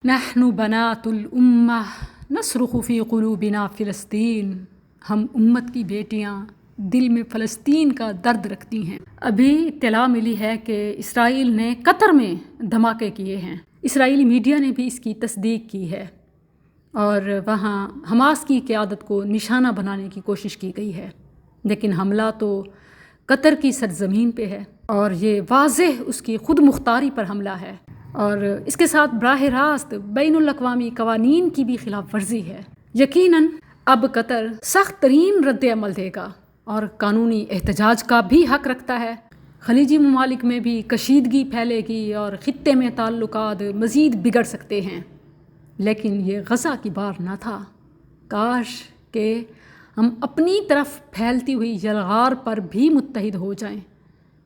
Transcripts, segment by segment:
نحن بنات الامہ نصرخ فی قلوبنا فلسطین. ہم امت کی بیٹیاں دل میں فلسطین کا درد رکھتی ہیں. ابھی اطلاع ملی ہے کہ اسرائیل نے قطر میں دھماکے کیے ہیں. اسرائیلی میڈیا نے بھی اس کی تصدیق کی ہے اور وہاں حماس کی قیادت کو نشانہ بنانے کی کوشش کی گئی ہے. لیکن حملہ تو قطر کی سرزمین پہ ہے اور یہ واضح اس کی خود مختاری پر حملہ ہے اور اس کے ساتھ براہ راست بین الاقوامی قوانین کی بھی خلاف ورزی ہے. یقیناً اب قطر سخت ترین رد عمل دے گا اور قانونی احتجاج کا بھی حق رکھتا ہے. خلیجی ممالک میں بھی کشیدگی پھیلے گی اور خطے میں تعلقات مزید بگڑ سکتے ہیں. لیکن یہ غزہ کی بار نہ تھا. کاش کہ ہم اپنی طرف پھیلتی ہوئی یلغار پر بھی متحد ہو جائیں،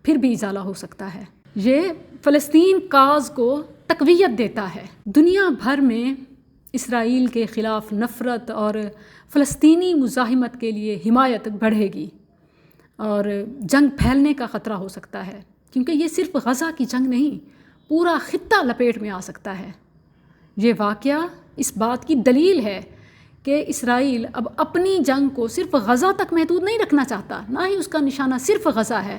پھر بھی ازالہ ہو سکتا ہے. یہ فلسطین کاز کو تقویت دیتا ہے. دنیا بھر میں اسرائیل کے خلاف نفرت اور فلسطینی مزاحمت کے لیے حمایت بڑھے گی اور جنگ پھیلنے کا خطرہ ہو سکتا ہے، کیونکہ یہ صرف غزہ کی جنگ نہیں، پورا خطہ لپیٹ میں آ سکتا ہے. یہ واقعہ اس بات کی دلیل ہے کہ اسرائیل اب اپنی جنگ کو صرف غزہ تک محدود نہیں رکھنا چاہتا. نہ ہی اس کا نشانہ صرف غزہ ہے،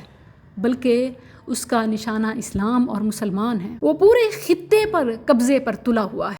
بلکہ اس کا نشانہ اسلام اور مسلمان ہیں. وہ پورے خطے پر قبضے پر تلا ہوا ہے.